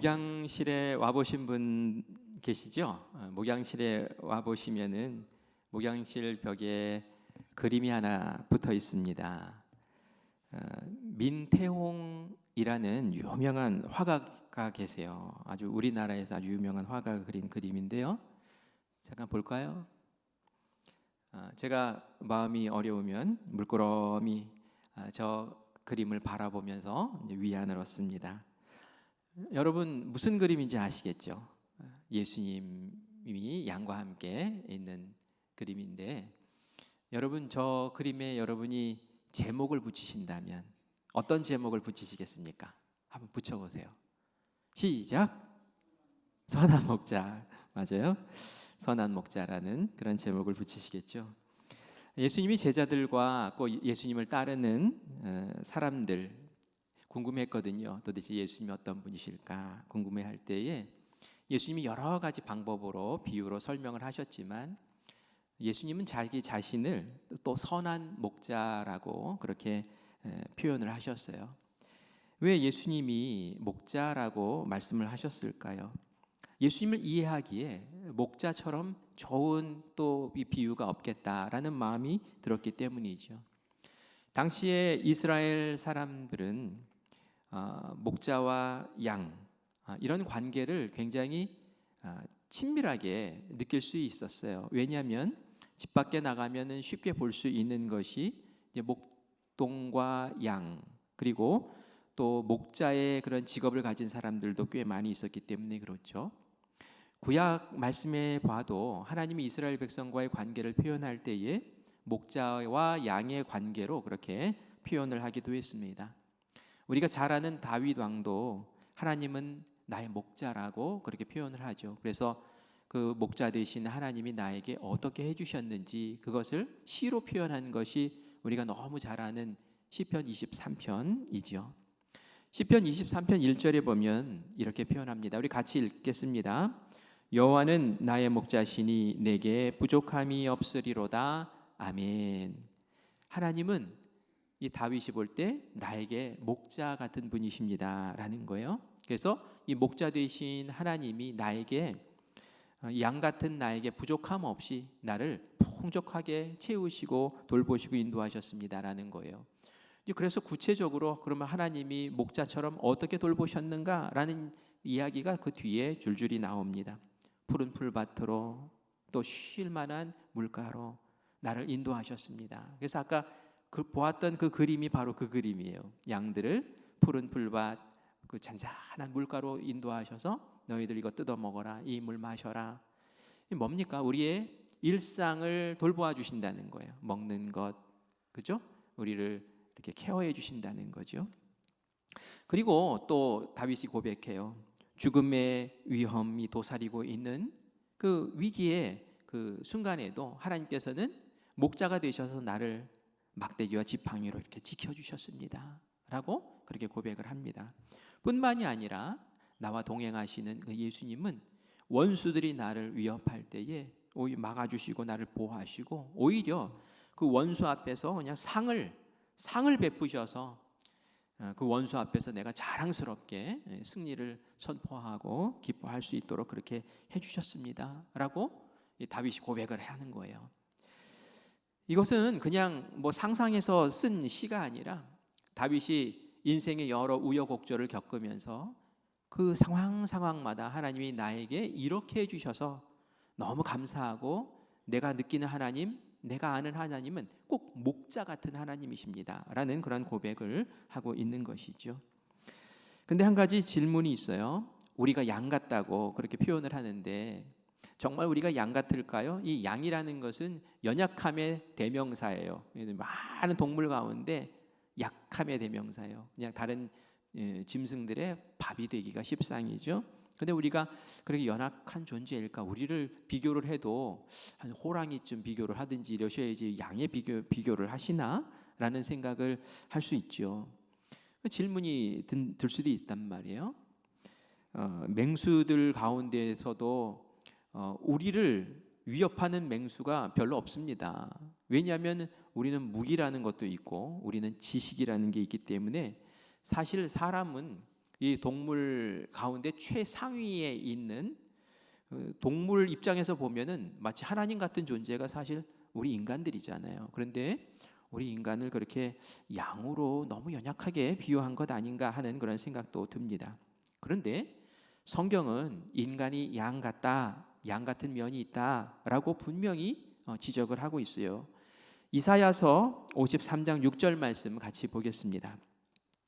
목양실에 와보신 분 계시죠? 목양실에 와보시면은 목양실 벽에 그림이 하나 붙어 있습니다. 민태홍이라는 유명한 화가가 계세요. 아주 우리나라에서 아주 유명한 화가가 그린 그림인데요. 잠깐 볼까요? 제가 마음이 어려우면 물끄러미 저 그림을 바라보면서 위안을 얻습니다. 여러분 무슨 그림인지 아시겠죠? 예수님이 양과 함께 있는 그림인데, 여러분 저 그림에 여러분이 제목을 붙이신다면 어떤 제목을 붙이시겠습니까? 한번 붙여보세요. 시작. 선한 목자. 맞아요. 선한 목자라는 그런 제목을 붙이시겠죠. 예수님이 제자들과 꼭 예수님을 따르는 사람들 궁금했거든요. 도대체 예수님이 어떤 분이실까 궁금해할 때에 예수님이 여러 가지 방법으로 비유로 설명을 하셨지만, 예수님은 자기 자신을 또 선한 목자라고 그렇게 표현을 하셨어요. 왜 예수님이 목자라고 말씀을 하셨을까요? 예수님을 이해하기에 목자처럼 좋은 또 이 비유가 없겠다라는 마음이 들었기 때문이죠. 당시에 이스라엘 사람들은 목자와 양 이런 관계를 굉장히 친밀하게 느낄 수 있었어요. 왜냐하면 집 밖에 나가면은 쉽게 볼 수 있는 것이 이제 목동과 양, 그리고 또 목자의 그런 직업을 가진 사람들도 꽤 많이 있었기 때문에 그렇죠. 구약 말씀에 봐도 하나님이 이스라엘 백성과의 관계를 표현할 때에 목자와 양의 관계로 그렇게 표현을 하기도 했습니다. 우리가 잘 아는 다윗 왕도 하나님은 나의 목자라고 그렇게 표현을 하죠. 그래서 그 목자 되신 하나님이 나에게 어떻게 해주셨는지 그것을 시로 표현한 것이 우리가 너무 잘 아는 시편 23편이죠. 시편 23편 1절에 보면 이렇게 표현합니다. 우리 같이 읽겠습니다. 여호와는 나의 목자시니 내게 부족함이 없으리로다. 아멘. 하나님은 이 다윗이 볼 때 나에게 목자 같은 분이십니다 라는 거예요. 그래서 이 목자 되신 하나님이 나에게 양 같은 나에게 부족함 없이 나를 풍족하게 채우시고 돌보시고 인도하셨습니다 라는 거예요. 그래서 구체적으로 그러면 하나님이 목자처럼 어떻게 돌보셨는가 라는 이야기가 그 뒤에 줄줄이 나옵니다. 푸른 풀밭으로 또 쉴 만한 물가로 나를 인도하셨습니다. 그래서 아까 보았던 그 그림이 바로 그 그림이에요. 양들을 푸른 풀밭 그 잔잔한 물가로 인도하셔서 너희들 이거 뜯어 먹어라, 이 물 마셔라. 이 뭡니까? 우리의 일상을 돌보아 주신다는 거예요. 먹는 것, 그죠? 우리를 이렇게 케어해 주신다는 거죠. 그리고 또 다윗이 고백해요. 죽음의 위험이 도사리고 있는 그 위기의 그 순간에도 하나님께서는 목자가 되셔서 나를 막대기와 지팡이로 이렇게 지켜주셨습니다 라고 그렇게 고백을 합니다. 뿐만이 아니라 나와 동행하시는 그 예수님은 원수들이 나를 위협할 때에 오히려 막아주시고 나를 보호하시고 오히려 그 원수 앞에서 그냥 상을 베푸셔서 그 원수 앞에서 내가 자랑스럽게 승리를 선포하고 기뻐할 수 있도록 그렇게 해주셨습니다 라고 다윗이 고백을 하는 거예요. 이것은 그냥 뭐 상상해서 쓴 시가 아니라 다윗이 인생의 여러 우여곡절을 겪으면서 그 상황마다 하나님이 나에게 이렇게 해주셔서 너무 감사하고, 내가 느끼는 하나님, 내가 아는 하나님은 꼭 목자 같은 하나님이십니다 라는 그런 고백을 하고 있는 것이죠. 근데 한 가지 질문이 있어요. 우리가 양 같다고 그렇게 표현을 하는데 정말 우리가 양 같을까요? 이 양이라는 것은 연약함의 대명사예요. 많은 동물 가운데 약함의 대명사예요. 그냥 다른 짐승들의 밥이 되기가 십상이죠. 근데 우리가 그렇게 연약한 존재일까? 우리를 비교를 해도 한 호랑이쯤 비교를 하든지 이러셔야지 양의 비교를 하시나? 라는 생각을 할 수 있죠. 질문이 들 수도 있단 말이에요. 맹수들 가운데서도 우리를 위협하는 맹수가 별로 없습니다. 왜냐하면 우리는 무기라는 것도 있고 우리는 지식이라는 게 있기 때문에 사실 사람은 이 동물 가운데 최상위에 있는, 동물 입장에서 보면은 마치 하나님 같은 존재가 사실 우리 인간들이잖아요. 그런데 우리 인간을 그렇게 양으로 너무 연약하게 비유한 것 아닌가 하는 그런 생각도 듭니다. 그런데 성경은 인간이 양 같다, 양 같은 면이 있다라고 분명히 지적을 하고 있어요. 이사야서 53장 6절 말씀 같이 보겠습니다.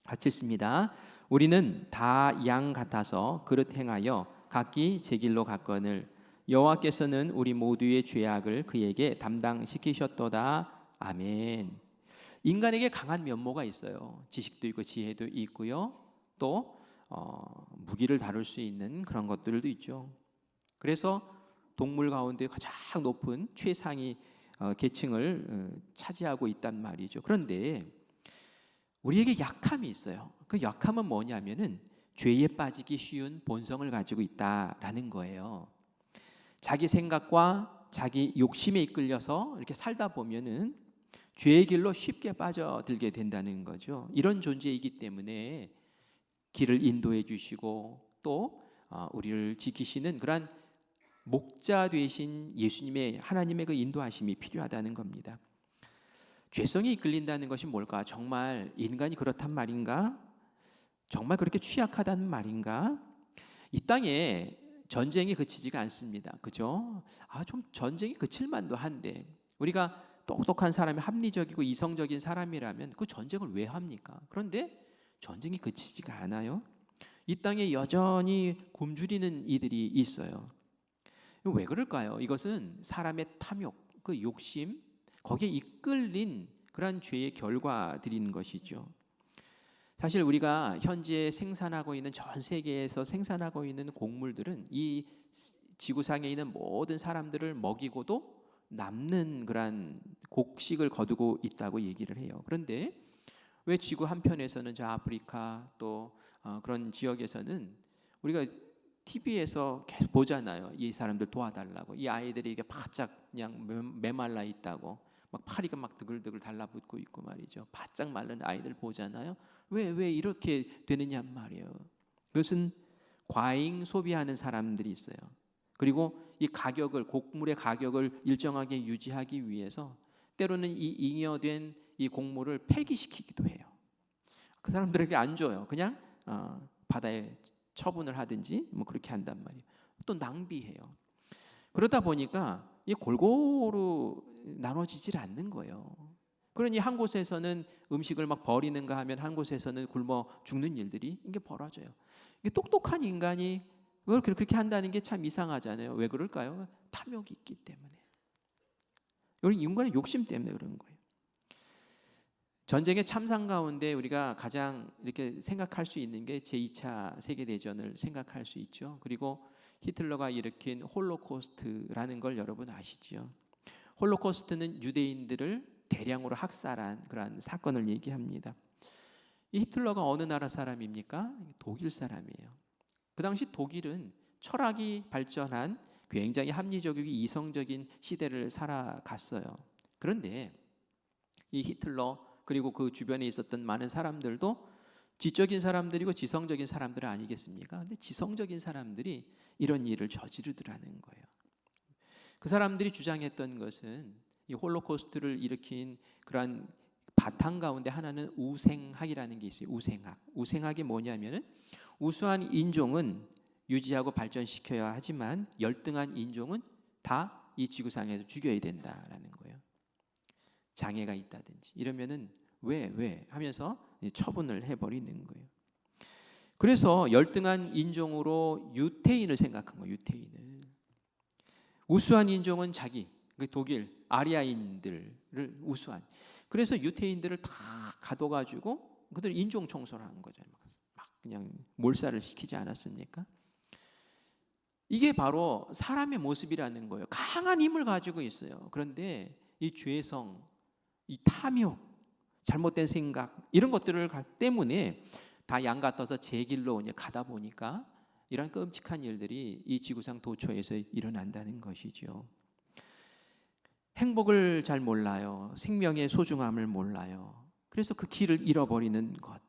같이 읽습니다. 우리는 다 양 같아서 그릇 행하여 각기 제 길로 갔거늘 여호와께서는 우리 모두의 죄악을 그에게 담당시키셨도다. 아멘. 인간에게 강한 면모가 있어요. 지식도 있고 지혜도 있고요. 또 무기를 다룰 수 있는 그런 것들도 있죠. 그래서 동물 가운데 가장 높은 최상위 계층을 차지하고 있단 말이죠. 그런데 우리에게 약함이 있어요. 그 약함은 뭐냐면은 죄에 빠지기 쉬운 본성을 가지고 있다라는 거예요. 자기 생각과 자기 욕심에 이끌려서 이렇게 살다 보면은 죄의 길로 쉽게 빠져들게 된다는 거죠. 이런 존재이기 때문에 길을 인도해 주시고 또 우리를 지키시는 그런 목자 되신 예수님의, 하나님의 그 인도하심이 필요하다는 겁니다. 죄성이 이끌린다는 것이 뭘까? 정말 인간이 그렇단 말인가? 정말 그렇게 취약하다는 말인가? 이 땅에 전쟁이 그치지가 않습니다. 그죠? 좀 전쟁이 그칠 만도 한데, 우리가 똑똑한 사람이, 합리적이고 이성적인 사람이라면 그 전쟁을 왜 합니까? 그런데 전쟁이 그치지가 않아요. 이 땅에 여전히 굶주리는 이들이 있어요. 왜 그럴까요? 이것은 사람의 탐욕, 그 욕심, 거기에 이끌린 그러한 죄의 결과들인 것이죠. 사실 우리가 현재 생산하고 있는, 전 세계에서 생산하고 있는 곡물들은 이 지구상에 있는 모든 사람들을 먹이고도 남는 그러한 곡식을 거두고 있다고 얘기를 해요. 그런데 왜 지구 한편에서는, 저 아프리카 또 그런 지역에서는 우리가 TV에서 계속 보잖아요. 이 사람들 도와달라고. 이 아이들이 이게 바짝 그냥 메말라 있다고, 막 파리가 막 드글드글 달라붙고 있고 말이죠. 바짝 마른 아이들 보잖아요. 왜 이렇게 되느냐 말이에요. 그것은 과잉 소비하는 사람들이 있어요. 그리고 이 가격을, 곡물의 가격을 일정하게 유지하기 위해서 때로는 이 잉여된 이 곡물을 폐기시키기도 해요. 그 사람들에게 안 줘요. 그냥 바다에 처분을 하든지 뭐 그렇게 한단 말이에요. 또 낭비해요. 그러다 보니까 이 골고루 나눠지질 않는 거예요. 그러니 한 곳에서는 음식을 막 버리는가 하면 한 곳에서는 굶어 죽는 일들이 이게 벌어져요. 이게 똑똑한 인간이 그렇게 한다는 게 참 이상하잖아요. 왜 그럴까요? 탐욕이 있기 때문에. 우리 인간의 욕심 때문에 그런 거예요. 전쟁의 참상 가운데 우리가 가장 이렇게 생각할 수 있는 게 제2차 세계대전을 생각할 수 있죠. 그리고 히틀러가 일으킨 홀로코스트라는 걸 여러분 아시죠? 홀로코스트는 유대인들을 대량으로 학살한 그러한 사건을 얘기합니다. 이 히틀러가 어느 나라 사람입니까? 독일 사람이에요. 그 당시 독일은 철학이 발전한 굉장히 합리적이고 이성적인 시대를 살아갔어요. 그런데 이 히틀러 그리고 그 주변에 있었던 많은 사람들도 지적인 사람들이고 지성적인 사람들 아니겠습니까? 근데 지성적인 사람들이 이런 일을 저지르더라는 거예요. 그 사람들이 주장했던 것은 이 홀로코스트를 일으킨 그러한 바탕 가운데 하나는 우생학이라는 게 있어요. 우생학. 우생학이 뭐냐면은 우수한 인종은 유지하고 발전시켜야 하지만 열등한 인종은 다 이 지구상에서 죽여야 된다라는 거예요. 장애가 있다든지 이러면은 왜 하면서 처분을 해버리는 거예요. 그래서 열등한 인종으로 유태인을 생각한 거예요. 유태인을. 우수한 인종은 자기, 그 독일 아리아인들을 우수한. 그래서 유태인들을 다 가둬가지고 그들 인종 청소를 하는 거죠. 막 그냥 몰살을 시키지 않았습니까? 이게 바로 사람의 모습이라는 거예요. 강한 힘을 가지고 있어요. 그런데 이 죄성, 이 탐욕, 잘못된 생각 이런 것들을 때문에 다 양 같아서 제 길로 가다 보니까 이런 끔찍한 일들이 이 지구상 도처에서 일어난다는 것이죠. 행복을 잘 몰라요. 생명의 소중함을 몰라요. 그래서 그 길을 잃어버리는 것.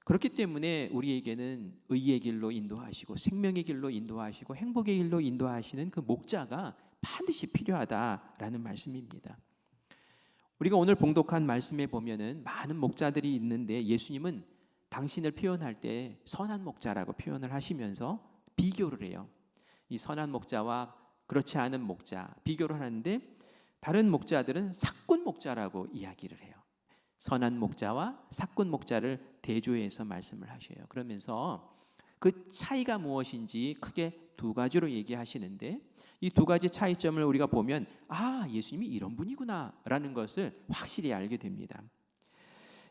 그렇기 때문에 우리에게는 의의 길로 인도하시고 생명의 길로 인도하시고 행복의 길로 인도하시는 그 목자가 반드시 필요하다라는 말씀입니다. 우리가 오늘 봉독한 말씀에 보면은 많은 목자들이 있는데 예수님은 당신을 표현할 때 선한 목자라고 표현을 하시면서 비교를 해요. 이 선한 목자와 그렇지 않은 목자 비교를 하는데 다른 목자들은 삭군 목자라고 이야기를 해요. 선한 목자와 삭군 목자를 대조해서 말씀을 하셔요. 그러면서 그 차이가 무엇인지 크게 두 가지로 얘기하시는데 이 두 가지 차이점을 우리가 보면 예수님이 이런 분이구나 라는 것을 확실히 알게 됩니다.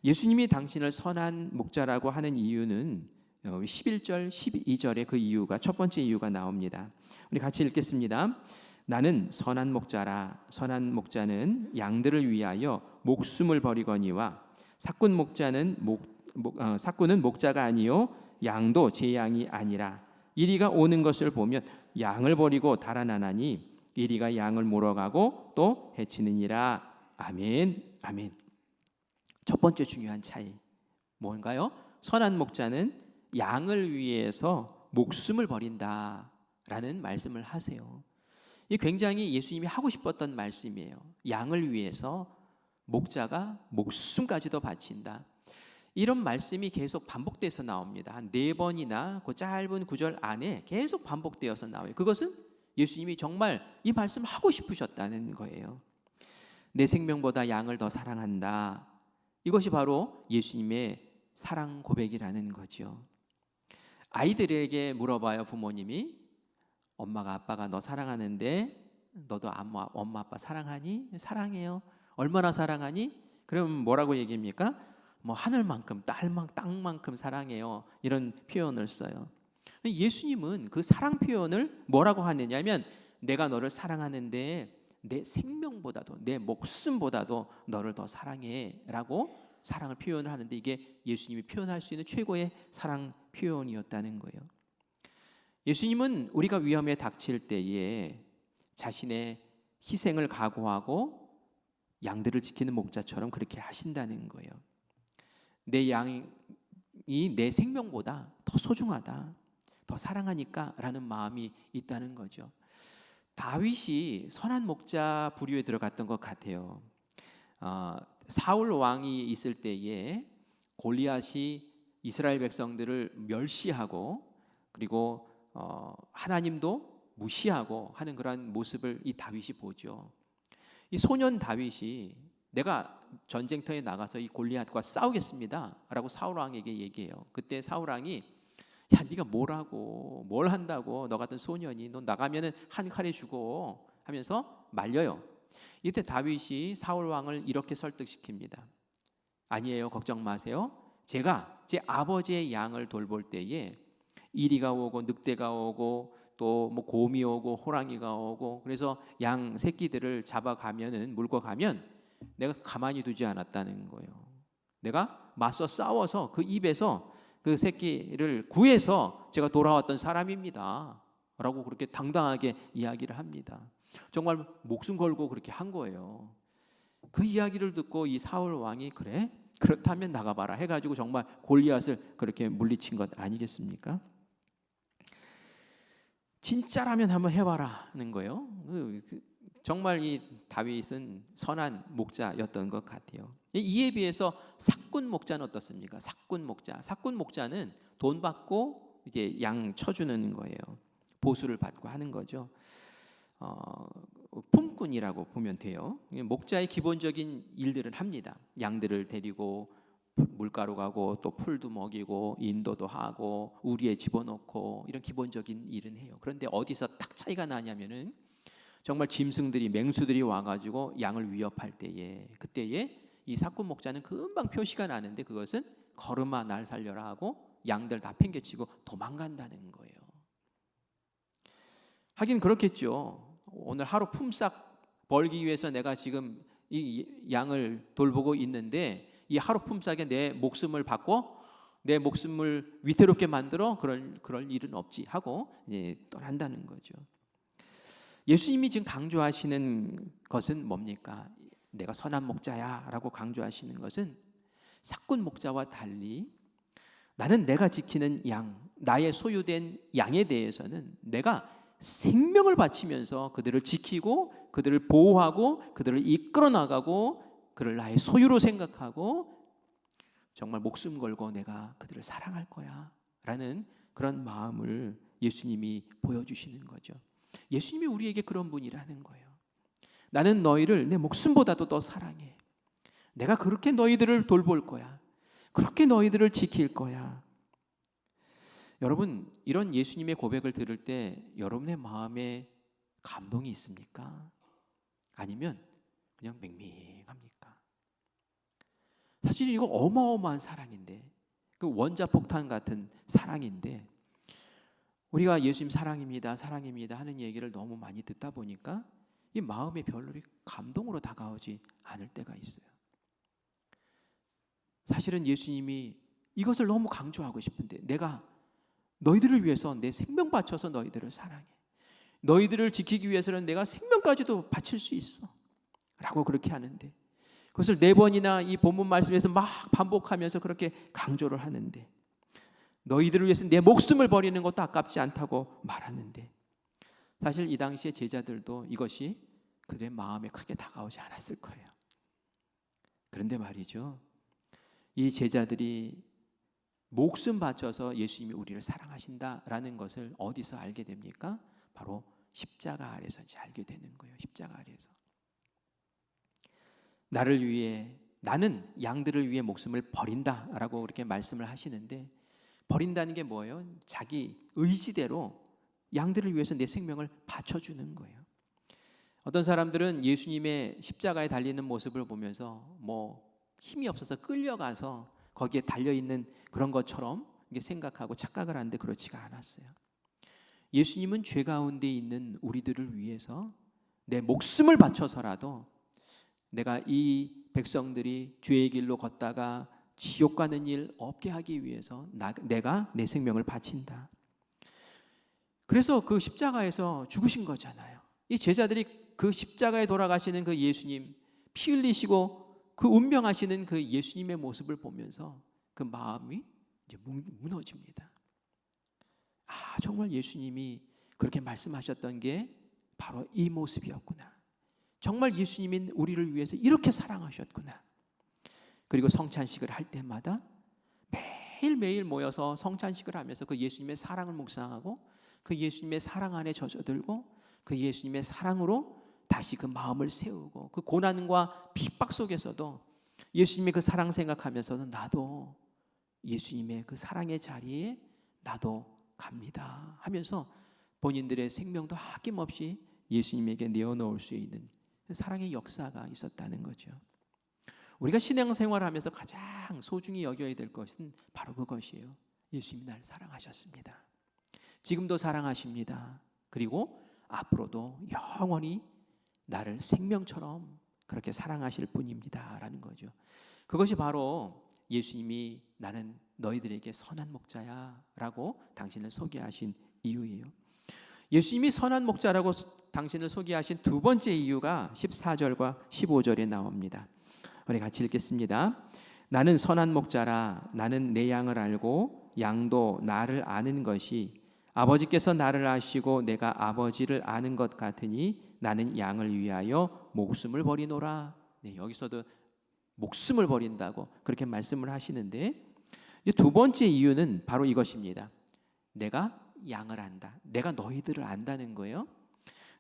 예수님이 당신을 선한 목자라고 하는 이유는 11절 12절에 그 이유가 첫 번째 이유가 나옵니다. 우리 같이 읽겠습니다. 나는 선한 목자라. 선한 목자는 양들을 위하여 목숨을 버리거니와 삭군은 목자가 아니요 양도 제 양이 아니라 이리가 오는 것을 보면 양을 버리고 달아나나니 이리가 양을 몰아가고 또 해치느니라. 아멘. 아멘. 첫 번째 중요한 차이 뭔가요? 선한 목자는 양을 위해서 목숨을 버린다라는 말씀을 하세요. 이 굉장히 예수님이 하고 싶었던 말씀이에요. 양을 위해서 목자가 목숨까지도 바친다. 이런 말씀이 계속 반복돼서 나옵니다. 한 4번이나 그 짧은 구절 안에 계속 반복되어서 나와요. 그것은 예수님이 정말 이 말씀을 하고 싶으셨다는 거예요. 내 생명보다 양을 더 사랑한다. 이것이 바로 예수님의 사랑 고백이라는 거죠. 아이들에게 물어봐요. 부모님이 엄마가 아빠가 너 사랑하는데 너도 엄마 아빠 사랑하니? 사랑해요. 얼마나 사랑하니? 그럼 뭐라고 얘기합니까? 뭐 하늘만큼 땅만큼 사랑해요. 이런 표현을 써요. 예수님은 그 사랑 표현을 뭐라고 하느냐면 내가 너를 사랑하는데 내 생명보다도 내 목숨보다도 너를 더 사랑해라고 사랑을 표현을 하는데 이게 예수님이 표현할 수 있는 최고의 사랑 표현이었다는 거예요. 예수님은 우리가 위험에 닥칠 때에 자신의 희생을 각오하고 양들을 지키는 목자처럼 그렇게 하신다는 거예요. 내 양이 내 생명보다 더 소중하다, 더 사랑하니까 라는 마음이 있다는 거죠. 다윗이 선한 목자 부류에 들어갔던 것 같아요. 사울 왕이 있을 때에 골리앗이 이스라엘 백성들을 멸시하고 그리고 하나님도 무시하고 하는 그런 모습을 이 다윗이 보죠. 이 소년 다윗이 내가 전쟁터에 나가서 이 골리앗과 싸우겠습니다 라고 사울 왕에게 얘기해요. 그때 사울 왕이 야 네가 뭐라고 뭘 한다고 너 같은 소년이 너 나가면은 한 칼에 죽어 하면서 말려요. 이때 다윗이 사울 왕을 이렇게 설득시킵니다. 아니에요, 걱정 마세요. 제가 제 아버지의 양을 돌볼 때에 이리가 오고 늑대가 오고 또 뭐 곰이 오고 호랑이가 오고 그래서 양 새끼들을 잡아가면은 물고 가면 내가 가만히 두지 않았다는 거예요. 내가 맞서 싸워서 그 입에서 그 새끼를 구해서 제가 돌아왔던 사람입니다 라고 그렇게 당당하게 이야기를 합니다. 정말 목숨 걸고 그렇게 한 거예요. 그 이야기를 듣고 이 사울 왕이 그래? 그렇다면 나가봐라 해가지고 정말 골리앗을 그렇게 물리친 것 아니겠습니까? 진짜라면 한번 해봐라는 거예요. 정말 이 다윗은 선한 목자였던 것 같아요. 이에 비해서 삭군 목자는 어떻습니까? 삭군 목자는 돈 받고 이제 양 쳐주는 거예요. 보수를 받고 하는 거죠. 품꾼이라고 보면 돼요. 목자의 기본적인 일들을 합니다. 양들을 데리고 물가로 가고 또 풀도 먹이고 인도도 하고 우리에 집어넣고 이런 기본적인 일은 해요. 그런데 어디서 딱 차이가 나냐면은 정말 짐승들이 맹수들이 와가지고 양을 위협할 때에 그때에 이 삭군 목자는 금방 표시가 나는데 그것은 걸음아 날 살려라 하고 양들 다 팽개치고 도망간다는 거예요. 하긴 그렇겠죠. 오늘 하루 품삯 벌기 위해서 내가 지금 이 양을 돌보고 있는데 이 하루 품삯에 내 목숨을 받고 내 목숨을 위태롭게 만들어 그럴 일은 없지 하고 이제 떠난다는 거죠. 예수님이 지금 강조하시는 것은 뭡니까? 내가 선한 목자야 라고 강조하시는 것은 삭군 목자와 달리 나는 내가 지키는 양, 나의 소유된 양에 대해서는 내가 생명을 바치면서 그들을 지키고 그들을 보호하고 그들을 이끌어 나가고 그를 나의 소유로 생각하고 정말 목숨 걸고 내가 그들을 사랑할 거야 라는 그런 마음을 예수님이 보여주시는 거죠. 예수님이 우리에게 그런 분이라는 거예요. 나는 너희를 내 목숨보다도 더 사랑해. 내가 그렇게 너희들을 돌볼 거야. 그렇게 너희들을 지킬 거야. 여러분, 이런 예수님의 고백을 들을 때 여러분의 마음에 감동이 있습니까? 아니면 그냥 맹맹합니까? 사실 이거 어마어마한 사랑인데, 그 원자폭탄 같은 사랑인데, 우리가 예수님 사랑입니다, 사랑입니다 하는 얘기를 너무 많이 듣다 보니까 이 마음의 별로 감동으로 다가오지 않을 때가 있어요. 사실은 예수님이 이것을 너무 강조하고 싶은데, 내가 너희들을 위해서 내 생명 바쳐서 너희들을 사랑해. 너희들을 지키기 위해서는 내가 생명까지도 바칠 수 있어 라고 그렇게 하는데, 그것을 4번이나 이 본문 말씀에서 막 반복하면서 그렇게 강조를 하는데, 너희들을 위해서 내 목숨을 버리는 것도 아깝지 않다고 말하는데, 사실 이 당시의 제자들도 이것이 그들의 마음에 크게 다가오지 않았을 거예요. 그런데 말이죠, 이 제자들이 목숨 바쳐서 예수님이 우리를 사랑하신다라는 것을 어디서 알게 됩니까? 바로 십자가 아래서 이제 알게 되는 거예요. 십자가 아래서. 나를 위해, 나는 양들을 위해 목숨을 버린다라고 그렇게 말씀을 하시는데, 버린다는 게 뭐예요? 자기 의지대로 양들을 위해서 내 생명을 바쳐주는 거예요. 어떤 사람들은 예수님의 십자가에 달리는 모습을 보면서 뭐 힘이 없어서 끌려가서 거기에 달려있는 그런 것처럼 생각하고 착각을 하는데, 그렇지가 않았어요. 예수님은 죄 가운데 있는 우리들을 위해서 내 목숨을 바쳐서라도 내가 이 백성들이 죄의 길로 걷다가 지옥 가는 일 없게 하기 위해서 내가 내 생명을 바친다. 그래서 그 십자가에서 죽으신 거잖아요. 이 제자들이 그 십자가에 돌아가시는 그 예수님, 피 흘리시고 그 운명하시는 그 예수님의 모습을 보면서 그 마음이 이제 무너집니다. 아, 정말 예수님이 그렇게 말씀하셨던 게 바로 이 모습이었구나. 정말 예수님이 우리를 위해서 이렇게 사랑하셨구나. 그리고 성찬식을 할 때마다 매일매일 모여서 성찬식을 하면서 그 예수님의 사랑을 묵상하고 그 예수님의 사랑 안에 젖어들고 그 예수님의 사랑으로 다시 그 마음을 세우고, 그 고난과 핍박 속에서도 예수님의 그 사랑 생각하면서는 나도 예수님의 그 사랑의 자리에 나도 갑니다 하면서 본인들의 생명도 아낌없이 예수님에게 내어놓을 수 있는 사랑의 역사가 있었다는 거죠. 우리가 신앙생활하면서 가장 소중히 여겨야 될 것은 바로 그것이에요. 예수님이 나를 사랑하셨습니다. 지금도 사랑하십니다. 그리고 앞으로도 영원히 나를 생명처럼 그렇게 사랑하실 분입니다 라는 거죠. 그것이 바로 예수님이 나는 너희들에게 선한 목자야 라고 당신을 소개하신 이유예요. 예수님이 선한 목자라고 당신을 소개하신 두 번째 이유가 14절과 15절에 나옵니다. 우리 같이 읽겠습니다. 나는 선한 목자라. 나는 내 양을 알고 양도 나를 아는 것이 아버지께서 나를 아시고 내가 아버지를 아는 것 같으니 나는 양을 위하여 목숨을 버리노라. 네, 여기서도 목숨을 버린다고 그렇게 말씀을 하시는데, 두 번째 이유는 바로 이것입니다. 내가 양을 안다. 내가 너희들을 안다는 거예요.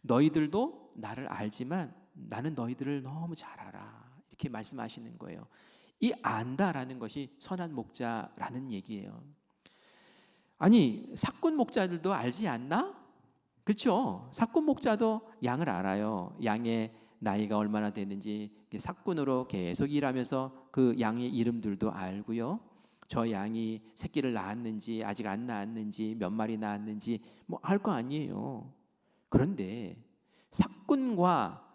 너희들도 나를 알지만 나는 너희들을 너무 잘 알아. 이렇게 말씀하시는 거예요. 이 안다라는 것이 선한 목자라는 얘기예요. 아니, 사꾼 목자들도 알지 않나? 그렇죠? 사꾼 목자도 양을 알아요. 양의 나이가 얼마나 되는지 사꾼으로 계속 일하면서 그 양의 이름들도 알고요. 저 양이 새끼를 낳았는지 아직 안 낳았는지 몇 마리 낳았는지 뭐 알 거 아니에요. 그런데 사꾼과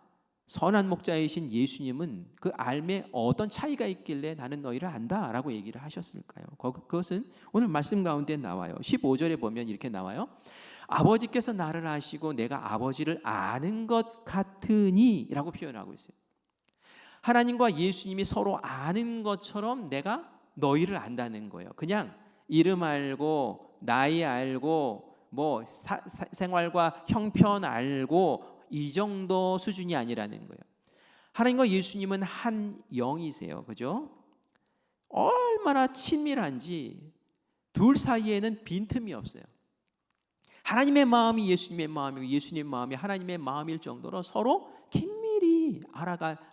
선한 목자이신 예수님은 그 알매 어떤 차이가 있길래 나는 너희를 안다라고 얘기를 하셨을까요? 그것은 오늘 말씀 가운데 나와요. 15절에 보면 이렇게 나와요. 아버지께서 나를 아시고 내가 아버지를 아는 것 같으니 라고 표현하고 있어요. 하나님과 예수님이 서로 아는 것처럼 내가 너희를 안다는 거예요. 그냥 이름 알고 나이 알고 뭐 생활과 형편 알고 이 정도 수준이 아니라는 거예요. 하나님과 예수님은 한 영이세요. 그죠? 얼마나 친밀한지 둘 사이에는 빈틈이 없어요. 하나님의 마음이 예수님의 마음이고 예수님의 마음이 하나님의 마음일 정도로 서로 긴밀히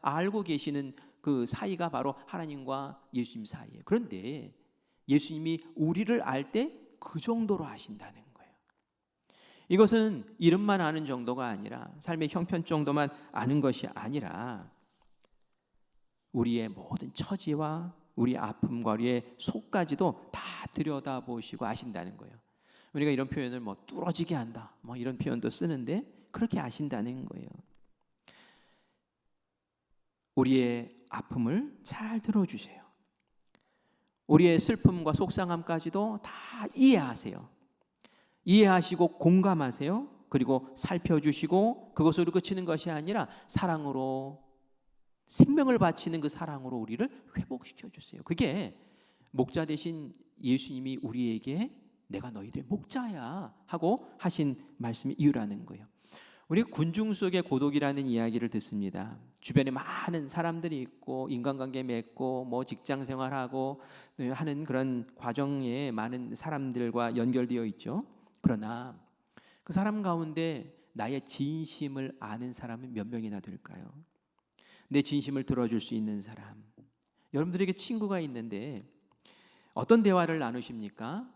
알고 계시는 그 사이가 바로 하나님과 예수님 사이예요. 그런데 예수님이 우리를 알 때 그 정도로 아신다는 거예요. 이것은 이름만 아는 정도가 아니라 삶의 형편 정도만 아는 것이 아니라 우리의 모든 처지와 우리의 아픔과 우리의 속까지도 다 들여다보시고 아신다는 거예요. 우리가 이런 표현을 뭐 뚫어지게 한다 뭐 이런 표현도 쓰는데 그렇게 아신다는 거예요. 우리의 아픔을 잘 들어주세요. 우리의 슬픔과 속상함까지도 다 이해하세요. 이해하시고 공감하세요. 그리고 살펴주시고 그것으로 그치는 것이 아니라 사랑으로 생명을 바치는 그 사랑으로 우리를 회복시켜 주세요. 그게 목자 되신 예수님이 우리에게 내가 너희들의 목자야 하고 하신 말씀의 이유라는 거예요. 우리 군중 속의 고독이라는 이야기를 듣습니다. 주변에 많은 사람들이 있고 인간관계 맺고 뭐 직장 생활하고 하는 그런 과정에 많은 사람들과 연결되어 있죠. 그러나 그 사람 가운데 나의 진심을 아는 사람은 몇 명이나 될까요? 내 진심을 들어줄 수 있는 사람. 여러분들에게 친구가 있는데 어떤 대화를 나누십니까?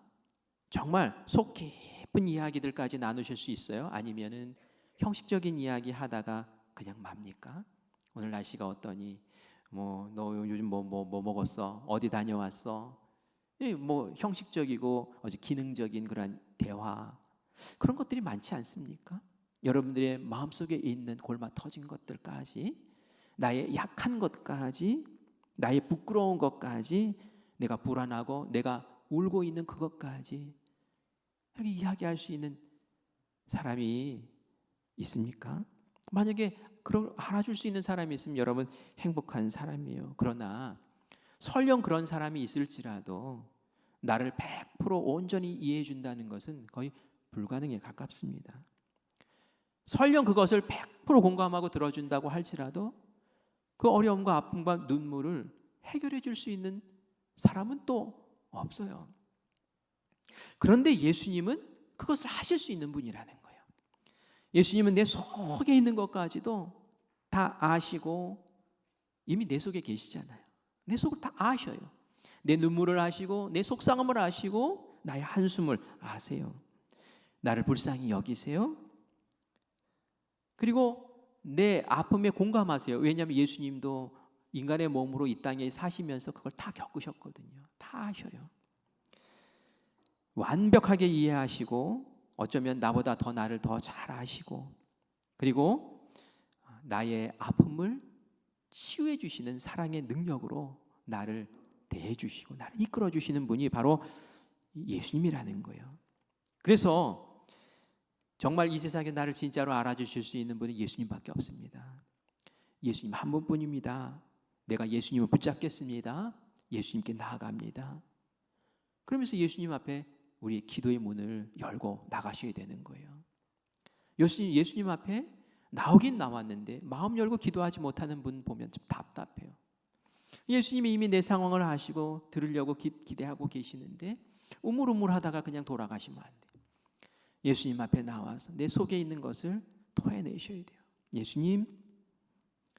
정말 속 깊은 이야기들까지 나누실 수 있어요? 아니면은 형식적인 이야기 하다가 그냥 맙니까? 오늘 날씨가 어떠니? 뭐 너 요즘 뭐 먹었어? 어디 다녀왔어? 뭐 형식적이고 아주 기능적인 그런 대화 그런 것들이 많지 않습니까? 여러분들의 마음속에 있는 골마 터진 것들까지 나의 약한 것까지 나의 부끄러운 것까지 내가 불안하고 내가 울고 있는 그것까지 이렇게 이야기할 수 있는 사람이 있습니까? 만약에 그걸 알아줄 수 있는 사람이 있으면 여러분 행복한 사람이에요. 그러나 설령 그런 사람이 있을지라도 나를 100% 온전히 이해해 준다는 것은 거의 불가능에 가깝습니다. 설령 그것을 100% 공감하고 들어준다고 할지라도 그 어려움과 아픔과 눈물을 해결해 줄 수 있는 사람은 또 없어요. 그런데 예수님은 그것을 하실 수 있는 분이라는 거예요. 예수님은 내 속에 있는 것까지도 다 아시고 이미 내 속에 계시잖아요. 내 속을 다 아셔요. 내 눈물을 아시고 내 속상함을 아시고 나의 한숨을 아세요. 나를 불쌍히 여기세요. 그리고 내 아픔에 공감하세요. 왜냐하면 예수님도 인간의 몸으로 이 땅에 사시면서 그걸 다 겪으셨거든요. 다 아셔요. 완벽하게 이해하시고 어쩌면 나보다 더 나를 더 잘 아시고 그리고 나의 아픔을 치유해 주시는 사랑의 능력으로 나를 대해 주시고 나를 이끌어 주시는 분이 바로 예수님이라는 거예요. 그래서 정말 이 세상에 나를 진짜로 알아주실 수 있는 분은 예수님밖에 없습니다. 예수님 한 분뿐입니다. 내가 예수님을 붙잡겠습니다. 예수님께 나아갑니다. 그러면서 예수님 앞에 우리의 기도의 문을 열고 나가셔야 되는 거예요. 예수님 앞에 나오긴 나왔는데 마음 열고 기도하지 못하는 분 보면 좀 답답해요. 예수님이 이미 내 상황을 아시고 들으려고 기대하고 계시는데 우물우물하다가 그냥 돌아가시면 안 돼요. 예수님 앞에 나와서 내 속에 있는 것을 토해내셔야 돼요. 예수님,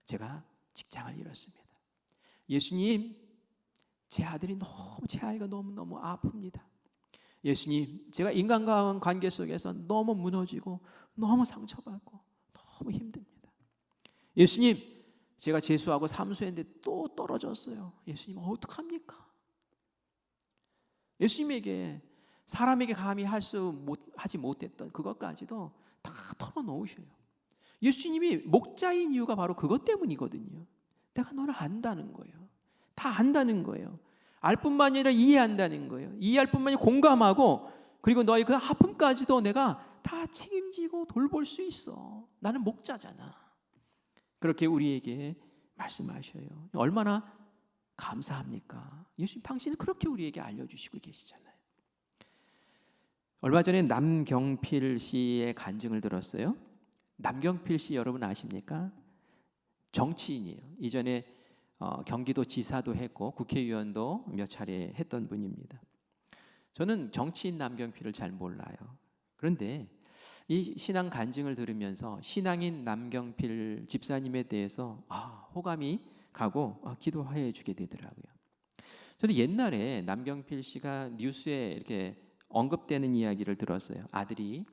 제가 직장을 잃었습니다. 예수님, 제 아이가 너무너무 아픕니다. 예수님, 제가 인간과의 관계 속에서 너무 무너지고 너무 상처받고 너무 힘듭니다. 예수님, 제가 재수하고 삼수했는데 또 떨어졌어요. 예수님, 어떡합니까? 예수님에게 사람에게 감히 하지 못했던 그것까지도 다 털어놓으셔요. 예수님이 목자인 이유가 바로 그것 때문이거든요. 내가 너를 안다는 거예요. 다 안다는 거예요. 알 뿐만 아니라 이해한다는 거예요. 이해할 뿐만 아니라 공감하고 그리고 너의 그 아픔까지도 내가 다 책임지고 돌볼 수 있어. 나는 목자잖아. 그렇게 우리에게 말씀하셔요. 얼마나 감사합니까? 예수님 당신은 그렇게 우리에게 알려주시고 계시잖아요. 얼마 전에 남경필 씨의 간증을 들었어요. 남경필 씨 여러분 아십니까? 정치인이에요. 이전에 경기도 지사도 했고 국회의원도 몇 차례 했던 분입니다. 저는 정치인 남경필을 잘 몰라요. 그런데 이 신앙 간증을 들으면서 신앙인 남경필 집사님에 대해서 호감이 가고 기도해 주게 되더라고요. 저는 옛날에 남경필 씨가 뉴스에 이렇게 언급되는 이야기를 들었어요. 아들이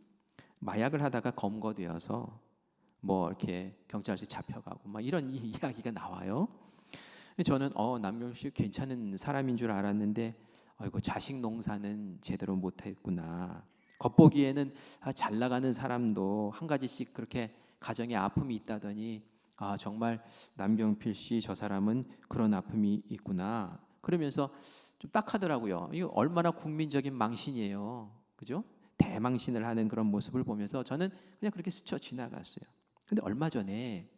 마약을 하다가 검거되어서 뭐 이렇게 경찰서에 잡혀가고 막 이런 이야기가 나와요. 저는 남경필 씨 괜찮은 사람인 줄 알았는데 아이고 자식 농사는 제대로 못했구나. 겉보기에는 잘 나가는 사람도 한 가지씩 그렇게 가정에 아픔이 있다더니 정말 남경필 씨 저 사람은 그런 아픔이 있구나. 그러면서 좀 딱하더라고요. 이거 얼마나 국민적인 망신이에요. 그죠? 대망신을 하는 그런 모습을 보면서 저는 그냥 그렇게 스쳐 지나갔어요. 근데 얼마 전에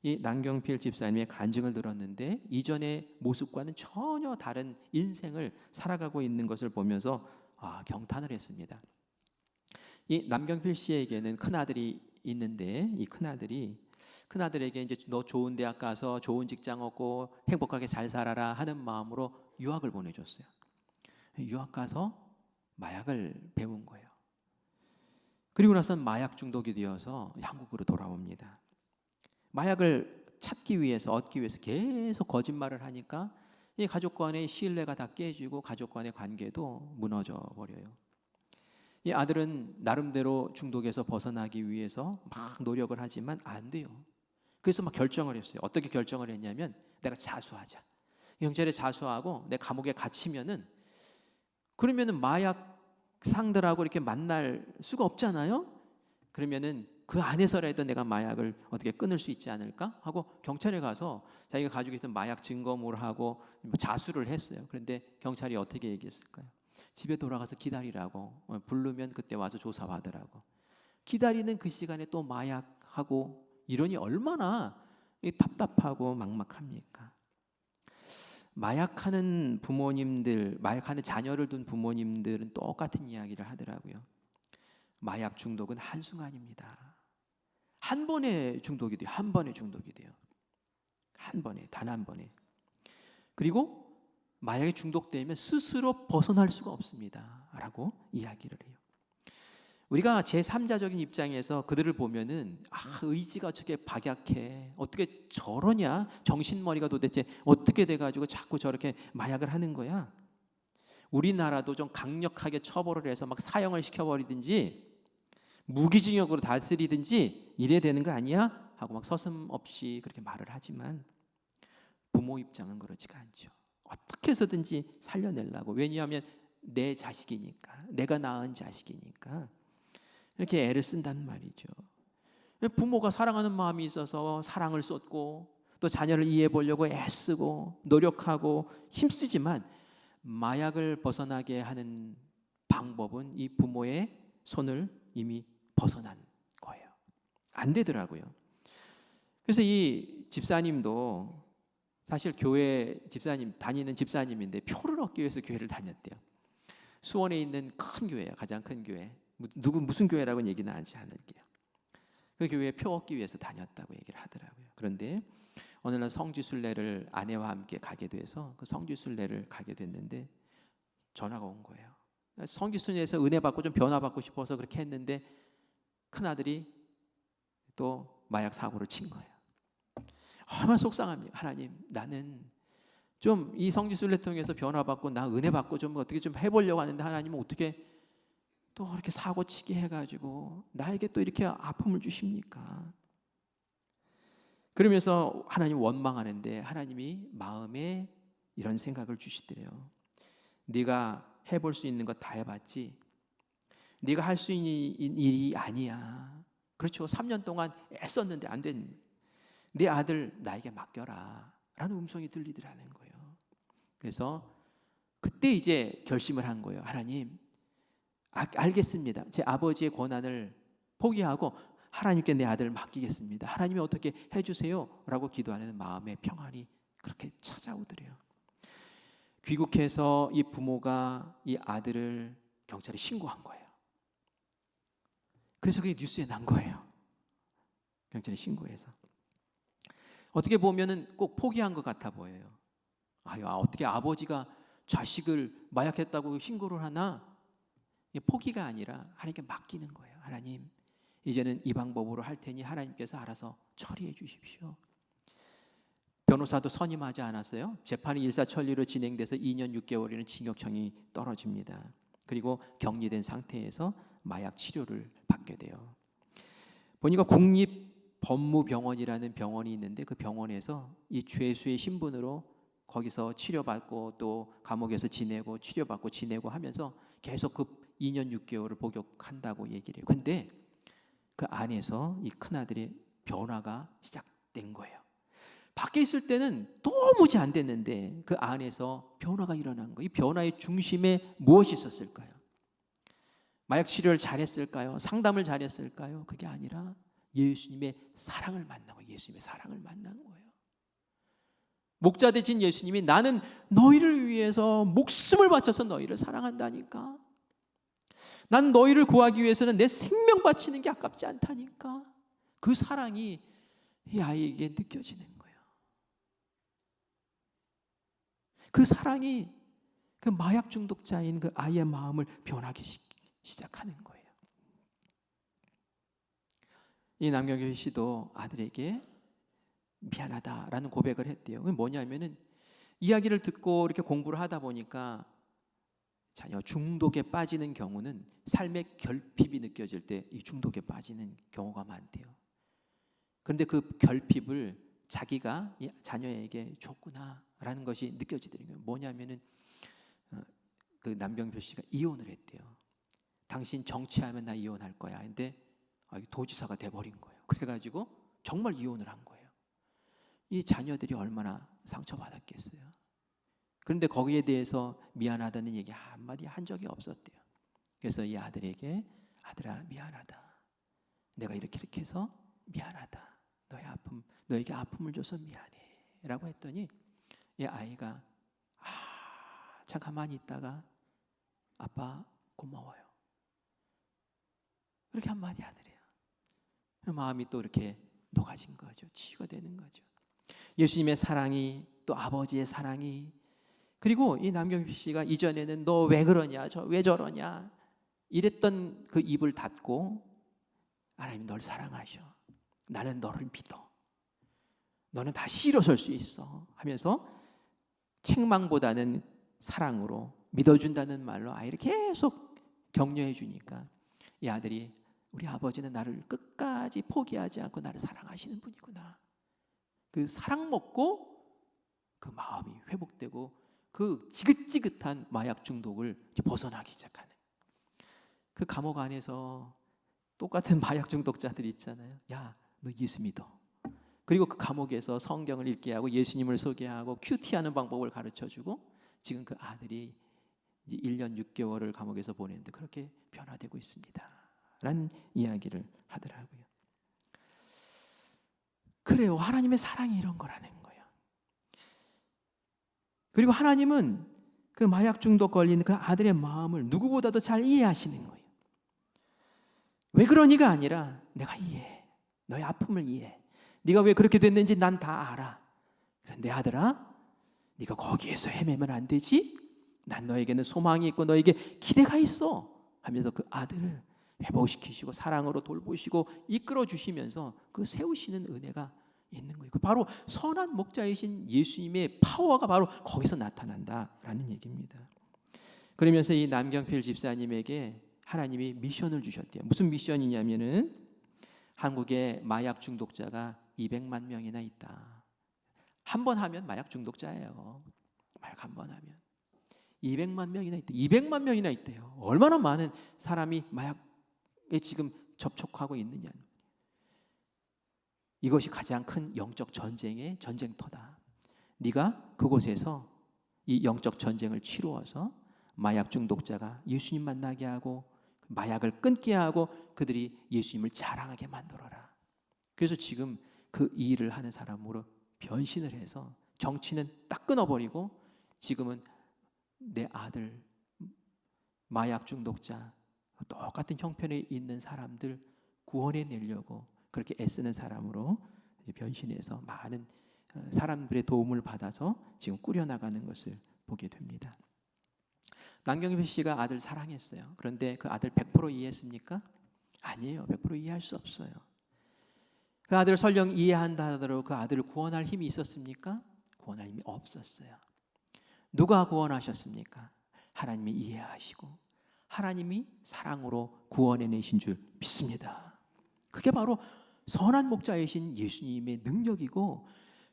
이 남경필 집사님의 간증을 들었는데 이전의 모습과는 전혀 다른 인생을 살아가고 있는 것을 보면서 경탄을 했습니다. 이 남경필 씨에게는 큰 아들이 있는데 이 큰아들에게 이제 너 좋은 대학 가서 좋은 직장 얻고 행복하게 잘 살아라 하는 마음으로 유학을 보내줬어요. 유학 가서 마약을 배운 거예요. 그리고 나서 마약 중독이 되어서 한국으로 돌아옵니다. 마약을 찾기 위해서 얻기 위해서 계속 거짓말을 하니까 이 가족 간의 신뢰가 다 깨지고 가족 간의 관계도 무너져 버려요. 이 아들은 나름대로 중독에서 벗어나기 위해서 막 노력을 하지만 안 돼요. 그래서 막 결정을 했어요. 어떻게 결정을 했냐면 내가 자수하자. 경찰에 자수하고 내 감옥에 갇히면은 그러면은 마약 상들하고 이렇게 만날 수가 없잖아요. 그러면은 그 안에서라도 내가 마약을 어떻게 끊을 수 있지 않을까 하고 경찰에 가서 자기가 가지고 있던 마약 증거물하고 자수를 했어요. 그런데 경찰이 어떻게 얘기했을까요? 집에 돌아가서 기다리라고 부르면 그때 와서 조사받으라고. 기다리는 그 시간에 또 마약하고 이러니 얼마나 답답하고 막막합니까? 마약하는 부모님들, 마약하는 자녀를 둔 부모님들은 똑같은 이야기를 하더라고요. 마약 중독은 한순간입니다. 한 번에 중독이 돼요. 한 번에 중독이 돼요. 한 번에, 단 한 번에. 그리고 마약에 중독되면 스스로 벗어날 수가 없습니다. 라고 이야기를 해요. 우리가 제3자적인 입장에서 그들을 보면은 의지가 어떻게 박약해. 어떻게 저러냐. 정신머리가 도대체 어떻게 돼가지고 자꾸 저렇게 마약을 하는 거야. 우리나라도 좀 강력하게 처벌을 해서 막 사형을 시켜버리든지 무기징역으로 다스리든지 이래야 되는 거 아니야? 하고 막 서슴없이 그렇게 말을 하지만 부모 입장은 그렇지가 않죠. 어떻게 해서든지 살려내려고. 왜냐하면 내 자식이니까. 내가 낳은 자식이니까. 이렇게 애를 쓴단 말이죠. 부모가 사랑하는 마음이 있어서 사랑을 쏟고 또 자녀를 이해해 보려고 애쓰고 노력하고 힘쓰지만 마약을 벗어나게 하는 방법은 이 부모의 손을 이미 벗어난 거예요. 안 되더라고요. 그래서 이 집사님도 사실 교회 집사님 다니는 집사님인데 표를 얻기 위해서 교회를 다녔대요. 수원에 있는 큰 교회예요. 가장 큰 교회. 무슨 교회라고는 얘기는 하지 않을게요. 그 교회에 표 얻기 위해서 다녔다고 얘기를 하더라고요. 그런데 어느 날 성지순례를 아내와 함께 가게 돼서 그 성지순례를 가게 됐는데 전화가 온 거예요. 성지순례에서 은혜 받고 좀 변화받고 싶어서 그렇게 했는데 큰아들이 또 마약 사고를 친 거예요. 얼마나 속상합니까? 하나님, 나는 좀 이 성지순례 통해서 변화받고 나 은혜 받고 좀 어떻게 좀 해보려고 하는데 하나님은 어떻게 또 이렇게 사고 치게 해가지고 나에게 또 이렇게 아픔을 주십니까? 그러면서 하나님 원망하는데 하나님이 마음에 이런 생각을 주시더래요. 네가 해볼 수 있는 것 다 해봤지. 네가 할 수 있는 일이 아니야. 그렇죠. 3년 동안 애썼는데 안 된. 네 아들 나에게 맡겨라 라는 음성이 들리더라는 거예요. 그래서 그때 이제 결심을 한 거예요. 하나님, 알겠습니다. 제 아버지의 권한을 포기하고 하나님께 내 아들을 맡기겠습니다. 하나님이 어떻게 해주세요 라고 기도하는 마음의 평안이 그렇게 찾아오더래요. 귀국해서 이 부모가 이 아들을 경찰에 신고한 거예요. 그래서 그게 뉴스에 난 거예요. 경찰에 신고해서. 어떻게 보면은 꼭 포기한 것 같아 보여요. 어떻게 아버지가 자식을 마약했다고 신고를 하나? 이게 포기가 아니라 하나님께 맡기는 거예요. 하나님, 이제는 이 방법으로 할 테니 하나님께서 알아서 처리해 주십시오. 변호사도 선임하지 않았어요. 재판이 일사천리로 진행돼서 2년 6개월이라는 징역형이 떨어집니다. 그리고 격리된 상태에서 마약 치료를 받게 돼요. 보니까 국립법무병원이라는 병원이 있는데 그 병원에서 이 죄수의 신분으로 거기서 치료받고 또 감옥에서 지내고 치료받고 지내고 하면서 계속 그 2년 6개월을 복역한다고 얘기를 해요. 근데 그 안에서 이 큰아들의 변화가 시작된 거예요. 밖에 있을 때는 도무지 안 됐는데 그 안에서 변화가 일어난 거예요. 이 변화의 중심에 무엇이 있었을까요? 마약 치료를 잘했을까요? 상담을 잘했을까요? 그게 아니라 예수님의 사랑을 만나고 예수님의 사랑을 만난 거예요. 목자 되신 예수님이 나는 너희를 위해서 목숨을 바쳐서 너희를 사랑한다니까. 난 너희를 구하기 위해서는 내 생명 바치는 게 아깝지 않다니까. 그 사랑이 이 아이에게 느껴지는 거예요. 그 사랑이 그 마약 중독자인 그 아이의 마음을 변하게 시작하는 거예요. 이 남경규 씨도 아들에게 미안하다라는 고백을 했대요. 그게 뭐냐면은 이야기를 듣고 이렇게 공부를 하다 보니까 자녀 중독에 빠지는 경우는 삶의 결핍이 느껴질 때 이 중독에 빠지는 경우가 많대요. 그런데 그 결핍을 자기가 이 자녀에게 줬구나라는 것이 느껴지더라고요. 뭐냐면은 그 남병표 씨가 이혼을 했대요. 당신 정치하면 나 이혼할 거야. 근데 도지사가 돼버린 거예요. 그래가지고 정말 이혼을 한 거예요. 이 자녀들이 얼마나 상처받았겠어요. 그런데 거기에 대해서 미안하다는 얘기 한마디 한 적이 없었대요. 그래서 이 아들에게 아들아 미안하다. 내가 이렇게 해서 미안하다. 너에게 아픔을 줘서 미안해. 라고 했더니 이 아이가 참 가만히 있다가 아빠 고마워요. 그렇게 한마디 하더래요. 마음이 또 이렇게 녹아진 거죠. 치유가 되는 거죠. 예수님의 사랑이 또 아버지의 사랑이 그리고 이 남경필 씨가 이전에는 너 왜 그러냐 왜 저러냐 이랬던 그 입을 닫고 하나님 널 사랑하셔. 나는 너를 믿어. 너는 다시 일어설 수 있어 하면서 책망보다는 사랑으로 믿어준다는 말로 아이를 계속 격려해 주니까 이 아들이 우리 아버지는 나를 끝까지 포기하지 않고 나를 사랑하시는 분이구나. 그 사랑 먹고 그 마음이 회복되고 그 지긋지긋한 마약 중독을 벗어나기 시작하는 그 감옥 안에서 똑같은 마약 중독자들이 있잖아요. 야, 너 예수 믿어. 그리고 그 감옥에서 성경을 읽게 하고 예수님을 소개하고 큐티하는 방법을 가르쳐주고 지금 그 아들이 이제 1년 6개월을 감옥에서 보냈는데 그렇게 변화되고 있습니다. 라는 이야기를 하더라고요. 그래요. 하나님의 사랑이 이런 거라는 거예요. 그리고 하나님은 그 마약 중독 걸린 그 아들의 마음을 누구보다도 잘 이해하시는 거예요. 왜 그러니가 아니라 내가 이해해. 너의 아픔을 이해해. 네가 왜 그렇게 됐는지 난 다 알아. 그런데 아들아, 네가 거기에서 헤매면 안 되지. 난 너에게는 소망이 있고 너에게 기대가 있어. 하면서 그 아들을 회복시키시고 사랑으로 돌보시고 이끌어 주시면서 그 세우시는 은혜가 있는 거예요. 바로 선한 목자이신 예수님의 파워가 바로 거기서 나타난다라는 얘기입니다. 그러면서 이 남경필 집사님에게 하나님이 미션을 주셨대요. 무슨 미션이냐면은 한국에 마약 중독자가 200만 명이나 있다. 한 번 하면 마약 중독자예요. 마약 한 번 하면 200만 명이나 있대. 200만 명이나 있대요. 얼마나 많은 사람이 마약에 지금 접촉하고 있느냐. 이것이 가장 큰 영적 전쟁의 전쟁터다. 네가 그곳에서 이 영적 전쟁을 치루어서 마약 중독자가 예수님 만나게 하고 마약을 끊게 하고 그들이 예수님을 자랑하게 만들어라. 그래서 지금 그 일을 하는 사람으로 변신을 해서 정치는 딱 끊어버리고 지금은 내 아들 마약 중독자 똑같은 형편에 있는 사람들 구원해내려고 그렇게 애쓰는 사람으로 변신해서 많은 사람들의 도움을 받아서 지금 꾸려나가는 것을 보게 됩니다. 남경필 씨가 아들 사랑했어요. 그런데 그 아들 100% 이해했습니까? 아니에요. 100% 이해할 수 없어요. 그 아들을 설령 이해한다 하더라도 그 아들을 구원할 힘이 있었습니까? 구원할 힘이 없었어요. 누가 구원하셨습니까? 하나님이 이해하시고 하나님이 사랑으로 구원해내신 줄 믿습니다. 그게 바로 선한 목자이신 예수님의 능력이고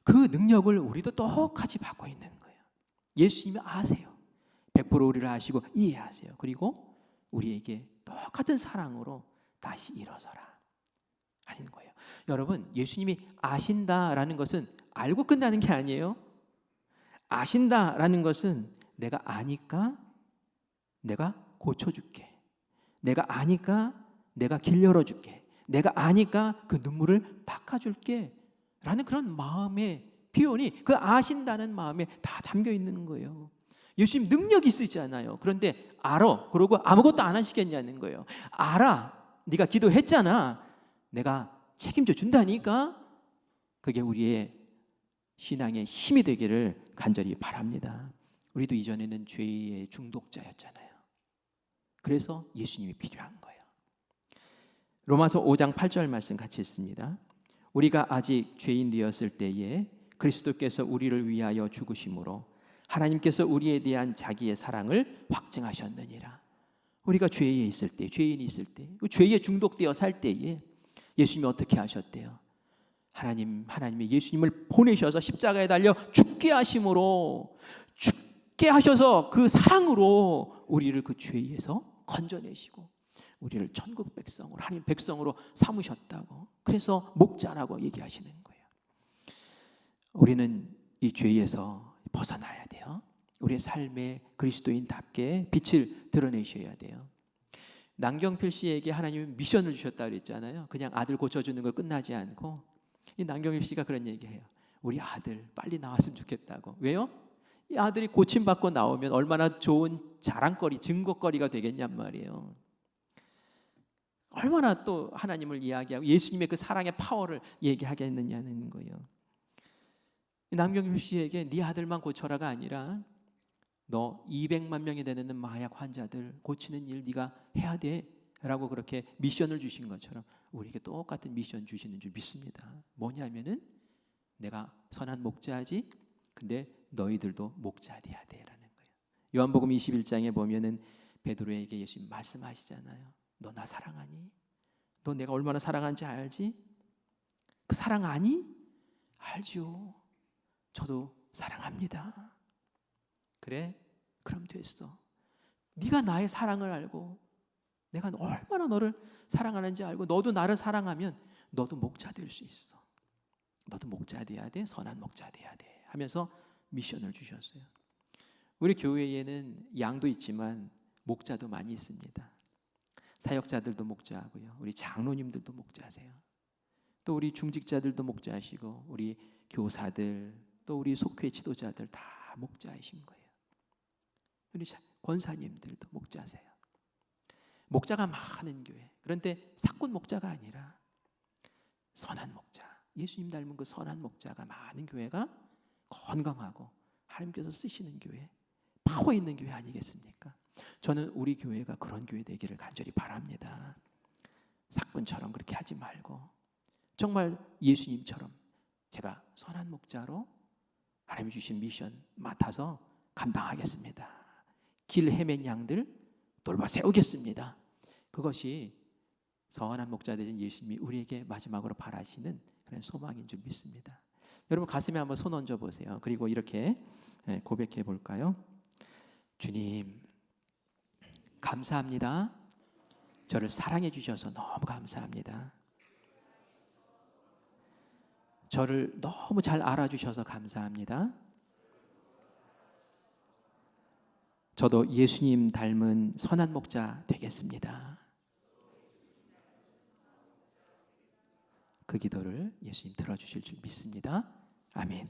그 능력을 우리도 똑같이 받고 있는 거예요. 예수님이 아세요. 100% 우리를 아시고 이해하세요. 그리고 우리에게 똑같은 사랑으로 다시 일어서라 하시는 거예요. 여러분, 예수님이 아신다라는 것은 알고 끝나는 게 아니에요. 아신다라는 것은 내가 아니까 내가 고쳐줄게. 내가 아니까 내가 길 열어줄게. 내가 아니까 그 눈물을 닦아줄게 라는 그런 마음의 표현이 그 아신다는 마음에 다 담겨 있는 거예요. 예수님 능력이 있으시잖아요. 그런데 알아. 그러고 아무것도 안 하시겠냐는 거예요. 알아. 네가 기도했잖아. 내가 책임져 준다니까. 그게 우리의 신앙의 힘이 되기를 간절히 바랍니다. 우리도 이전에는 죄의 중독자였잖아요. 그래서 예수님이 필요한 거예요. 로마서 5장 8절 말씀 같이 읽습니다. 우리가 아직 죄인 되었을 때에 그리스도께서 우리를 위하여 죽으심으로 하나님께서 우리에 대한 자기의 사랑을 확증하셨느니라. 우리가 죄에 있을 때, 죄인이 있을 때, 죄에 중독되어 살 때에 예수님이 어떻게 하셨대요? 하나님의 예수님을 보내셔서 십자가에 달려 죽게 하심으로, 죽게 하셔서 그 사랑으로 우리를 그 죄에서 건져내시고 우리를 천국 백성으로, 하나님 백성으로 삼으셨다고. 그래서 목자라고 얘기하시는 거예요. 우리는 이 죄에서 벗어나야 돼요. 우리의 삶에 그리스도인답게 빛을 드러내셔야 돼요. 남경필 씨에게 하나님은 미션을 주셨다고 그랬잖아요. 그냥 아들 고쳐주는 걸 끝나지 않고 이 남경필 씨가 그런 얘기해요. 우리 아들 빨리 나왔으면 좋겠다고. 왜요? 이 아들이 고침받고 나오면 얼마나 좋은 자랑거리, 증거거리가 되겠냔 말이에요. 얼마나 또 하나님을 이야기하고 예수님의 그 사랑의 파워를 얘기하겠느냐는 거예요. 남경필 씨에게 네 아들만 고쳐라가 아니라 너 200만 명이 되는 마약 환자들 고치는 일 네가 해야 돼 라고 그렇게 미션을 주신 것처럼 우리에게 똑같은 미션 주시는 줄 믿습니다. 뭐냐면은 내가 선한 목자지, 근데 너희들도 목자 돼야 돼라는 거예요. 요한복음 21장에 보면은 베드로에게 예수님 말씀하시잖아요. 너 나 사랑하니? 너 내가 얼마나 사랑하는지 알지? 그 사랑 아니? 알죠. 저도 사랑합니다. 그래? 그럼 됐어. 네가 나의 사랑을 알고 내가 얼마나 너를 사랑하는지 알고 너도 나를 사랑하면 너도 목자 될 수 있어. 너도 목자 돼야 돼. 선한 목자 돼야 돼. 하면서 미션을 주셨어요. 우리 교회에는 양도 있지만 목자도 많이 있습니다. 사역자들도 목자하고요. 우리 장로님들도 목자세요. 또 우리 중직자들도 목자시고 우리 교사들 또 우리 속회 지도자들 다 목자이신 거예요. 우리 권사님들도 목자세요. 목자가 많은 교회. 그런데 사꾼 목자가 아니라 선한 목자. 예수님 닮은 그 선한 목자가 많은 교회가 건강하고 하나님께서 쓰시는 교회, 파워 있는 교회 아니겠습니까? 저는 우리 교회가 그런 교회 되기를 간절히 바랍니다. 사꾼처럼 그렇게 하지 말고 정말 예수님처럼 제가 선한 목자로 하나님이 주신 미션 맡아서 감당하겠습니다. 길 헤맨 양들 돌봐 세우겠습니다. 그것이 선한 목자 되신 예수님이 우리에게 마지막으로 바라시는 그런 소망인 줄 믿습니다. 여러분 가슴에 한번 손 얹어 보세요. 그리고 이렇게 고백해 볼까요? 주님 감사합니다. 저를 사랑해 주셔서 너무 감사합니다. 저를 너무 잘 알아주셔서 감사합니다. 저도 예수님 닮은 선한 목자 되겠습니다. 그 기도를 예수님 들어주실 줄 믿습니다. 아멘.